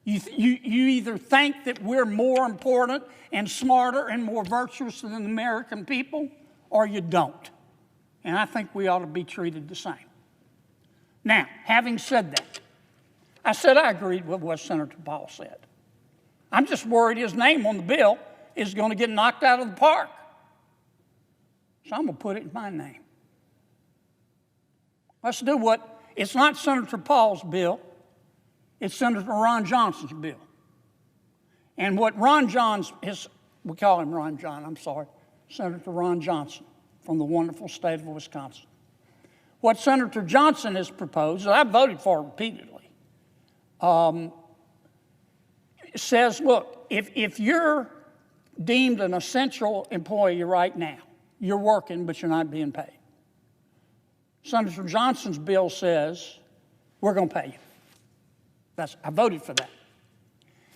You either think that we're more important and smarter and more virtuous than the American people, or you don't. And I think we ought to be treated the same. Now, having said that, I said I agreed with what Senator Paul said. I'm just worried his name on the bill is going to get knocked out of the park. So I'm going to put it in my name. Let's do what, it's not Senator Paul's bill, it's Senator Ron Johnson's bill. And what Ron John's, we call him Ron John, I'm sorry, Senator Ron Johnson from the wonderful state of Wisconsin. What Senator Johnson has proposed, and I've voted for repeatedly, says, look, if you're deemed an essential employee right now, you're working, but you're not being paid. Senator Johnson's bill says, we're going to pay you. I voted for that.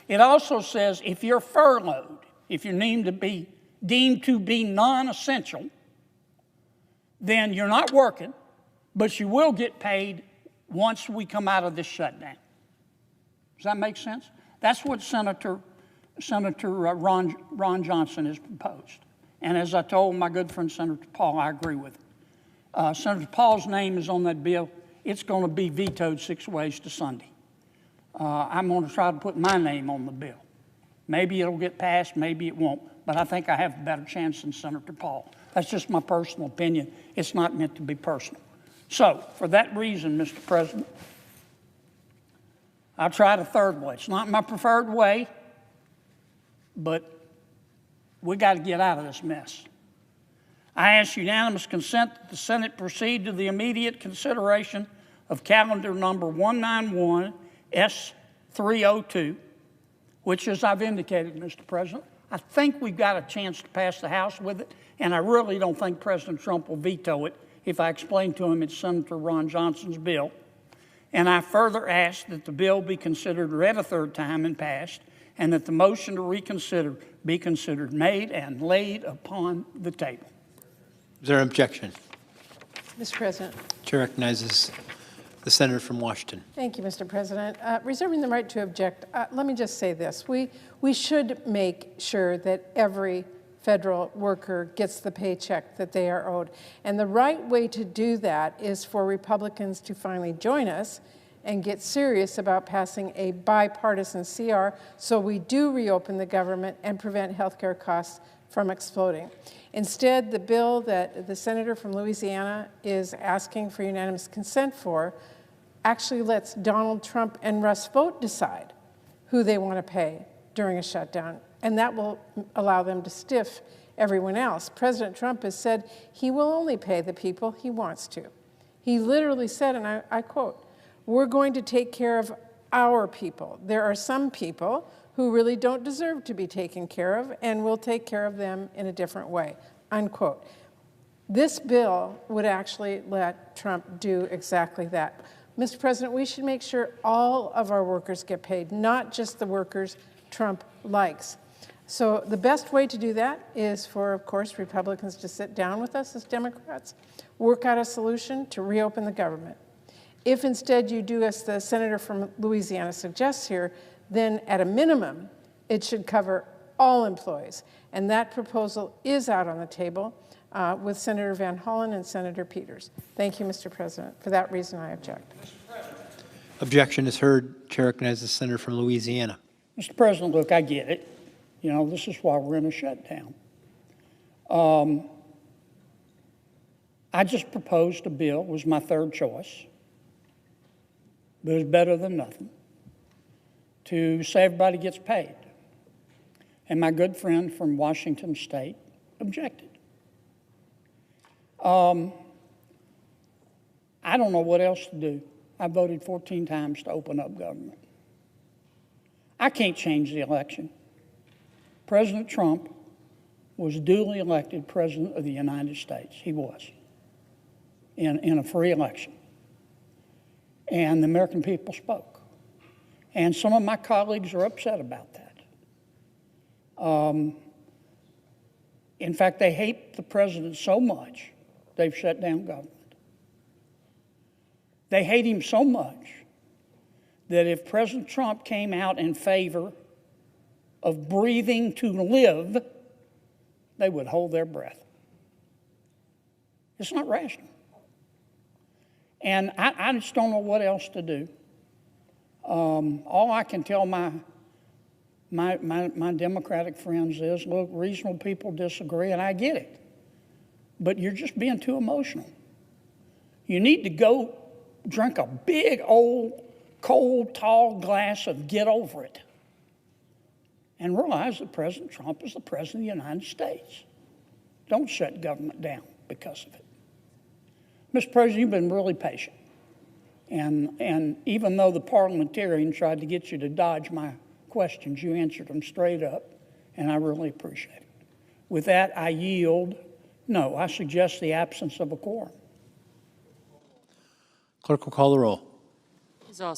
It also says if you're furloughed, if you're deemed to be non-essential, then you're not working, but you will get paid once we come out of this shutdown. Does that make sense? That's what Senator Ron Johnson has proposed. And as I told my good friend Senator Paul, I agree with him. Senator Paul's name is on that bill. It's going to be vetoed 6 ways to Sunday. I'm going to try to put my name on the bill. Maybe it'll get passed, maybe it won't, but I think I have a better chance than Senator Paul. That's just my personal opinion. It's not meant to be personal. So, for that reason, Mr. President, I'll try the third way. It's not my preferred way, but we got to get out of this mess. I ask unanimous consent that the Senate proceed to the immediate consideration of calendar number 191 S302, which, as I've indicated, Mr. President, I think we've got a chance to pass the House with it, and I really don't think President Trump will veto it if I explain to him it's Senator Ron Johnson's bill. And I further ask that the bill be considered read a third time and passed, and that the motion to reconsider be considered made and laid upon the table. Is there an objection? Mr. President. Chair recognizes the senator from Washington. Thank you, Mr. President. Reserving the right to object, let me just say this. We should make sure that every federal worker gets the paycheck that they are owed. And the right way to do that is for Republicans to finally join us and get serious about passing a bipartisan CR so we do reopen the government and prevent healthcare costs from exploding. Instead, the bill that the senator from Louisiana is asking for unanimous consent for actually lets Donald Trump and Russ Vought decide who they want to pay during a shutdown, and that will allow them to stiff everyone else. President Trump has said he will only pay the people he wants to. He literally said, and I quote, "We're going to take care of our people. There are some people who really don't deserve to be taken care of, and we'll take care of them in a different way," unquote. This bill would actually let Trump do exactly that. Mr. President, we should make sure all of our workers get paid, not just the workers Trump likes. So the best way to do that is for, of course, Republicans to sit down with us as Democrats, work out a solution to reopen the government. If instead you do as the senator from Louisiana suggests here, then at a minimum, it should cover all employees. And that proposal is out on the table with Senator Van Hollen and Senator Peters. Thank you, Mr. President. For that reason, I object. Objection is heard. Chair recognizes the senator from Louisiana. Mr. President, look, I get it. You know, this is why we're in a shutdown. I just proposed a bill, was my third choice, but it's better than nothing, to say everybody gets paid. And my good friend from Washington State objected. I don't know what else to do. I voted 14 times to open up government. I can't change the election. President Trump was duly elected President of the United States. He was, in a free election. And the American people spoke. And some of my colleagues are upset about that. In fact, they hate the president so much, they've shut down government. They hate him so much that if President Trump came out in favor of breathing to live, they would hold their breath. It's not rational. And I just don't know what else to do. All I can tell my Democratic friends is, look, reasonable people disagree, and I get it. But you're just being too emotional. You need to go drink a big, old, cold, tall glass of get over it and realize that President Trump is the President of the United States. Don't shut government down because of it. Mr. President, you've been really patient. And even though the parliamentarian tried to get you to dodge my questions, you answered them straight up, and I really appreciate it. With that, I yield. No, I suggest the absence of a quorum. Clerk will call the roll.